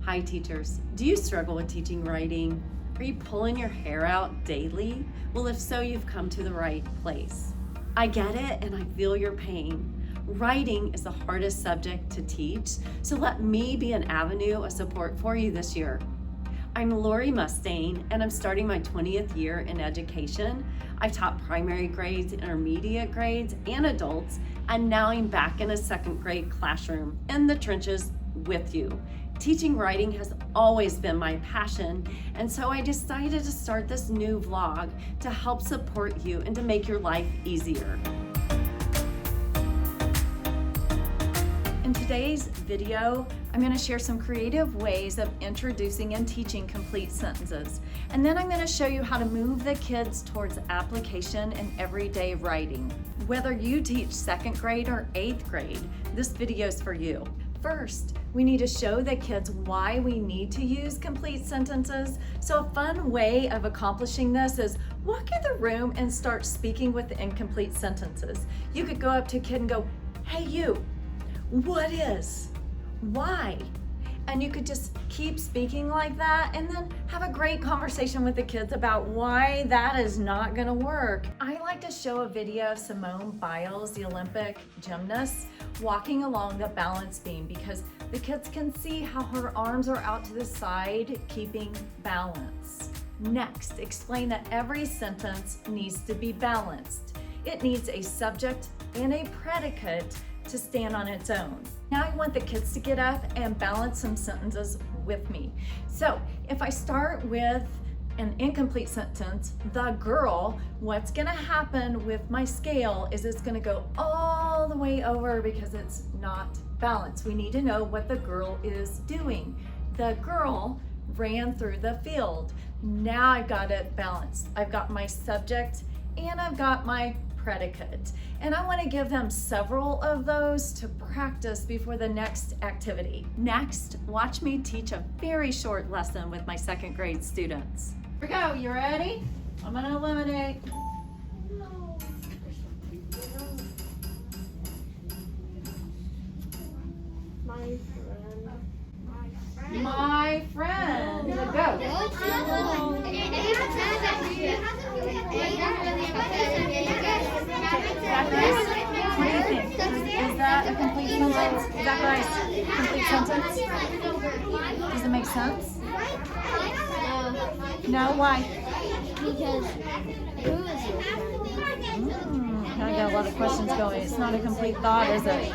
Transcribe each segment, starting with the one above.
Hi teachers, do you struggle with teaching writing? Are you pulling your hair out daily? Well, if so, you've come to the right place. I get it and I feel your pain. Writing is the hardest subject to teach, so let me be an avenue of support for you this year. I'm Mustain and I'm starting my 20th year in education. I've taught primary grades, intermediate grades, and adults, and now I'm back in a second grade classroom in the trenches with you. Teaching writing has always been my passion, and so I decided to start this new vlog to help support you and to make your life easier. In today's video, I'm going to share some creative ways of introducing and teaching complete sentences. And then I'm going to show you how to move the kids towards application and everyday writing. Whether you teach second grade or 8th grade, this video is for you. First, we need to show the kids why we need to use complete sentences. So a fun way of accomplishing this is walk in the room and start speaking with the incomplete sentences. You could go up to a kid and go, "Hey you, what is? Why?" And you could just keep speaking like that and then have a great conversation with the kids about why that is not gonna work. I like to show a video of Simone Biles, the Olympic gymnast, walking along the balance beam because the kids can see how her arms are out to the side, keeping balance. Next, explain that every sentence needs to be balanced. It needs a subject and a predicate to stand on its own. Now I want the kids to get up and balance some sentences with me. So if I start with an incomplete sentence, the girl, what's gonna happen with my scale is it's gonna go all the way over because it's not balanced. We need to know what the girl is doing. The girl ran through the field. Now I've got it balanced. I've got my subject and I've got my predicate. And I want to give them several of those to practice before the next activity. Next, watch me teach a very short lesson with my second grade students. Here we go, you ready? I'm going to eliminate. My friend. Go. What do you think? Is that a complete sentence? Is that right? Complete sentence? Does it make sense? No, why? Because who is your friend? I got a lot of questions going. It's not a complete thought, is it?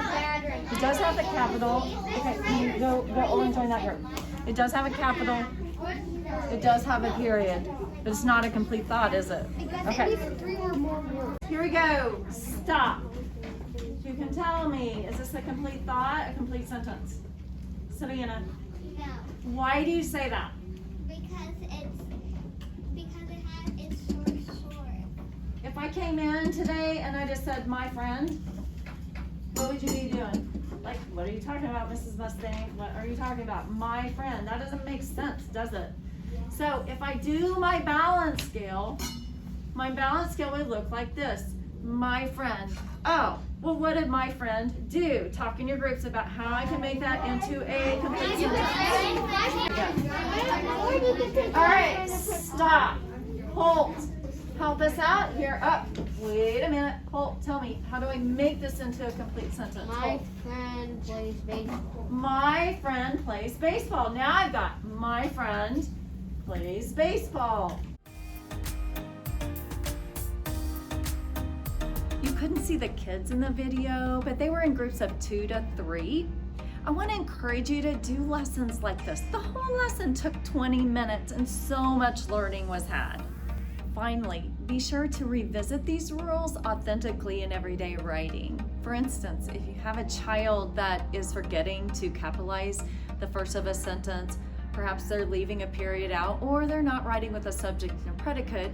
It does have a capital. Okay, you go over and join that group. It does have a capital. It does have a period, but it's not a complete thought, is it? Okay. Here we go. Stop. You can tell me, is this a complete thought, a complete sentence? Savannah. No. Why do you say that? Because it's short. If I came in today and I just said my friend, what would you be doing? Like, what are you talking about, Mrs. Mustain? What are you talking about? My friend. That doesn't make sense, does it? Yeah. So if I do my balance scale would look like this. My friend. Oh, well, what did my friend do? Talk in your groups about how I can make that into a complete sentence. All right, stop. Holt, help us out here. Up. Wait a minute. Holt, tell me, how do I make this into a complete sentence? My friend plays baseball. My friend plays baseball. Now I've got my friend plays baseball. You couldn't see the kids in the video, but they were in groups of 2 to 3. I want to encourage you to do lessons like this. The whole lesson took 20 minutes and so much learning was had. Finally, be sure to revisit these rules authentically in everyday writing. For instance, if you have a child that is forgetting to capitalize the first of a sentence, perhaps they're leaving a period out, or they're not writing with a subject and predicate,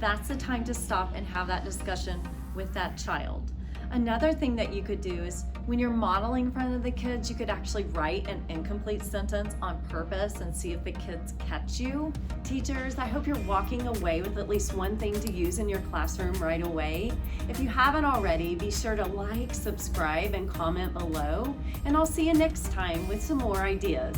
that's the time to stop and have that discussion with that child. Another thing that you could do is when you're modeling in front of the kids, you could actually write an incomplete sentence on purpose and see if the kids catch you. Teachers, I hope you're walking away with at least one thing to use in your classroom right away. If you haven't already, be sure to like, subscribe, and comment below. And I'll see you next time with some more ideas.